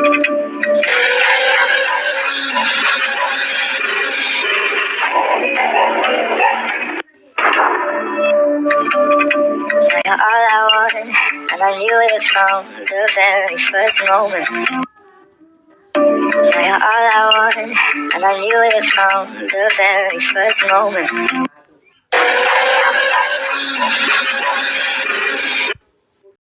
You're all I wanted, and I knew it from the very first moment. Now you're all I wanted, and I knew it from the very first moment.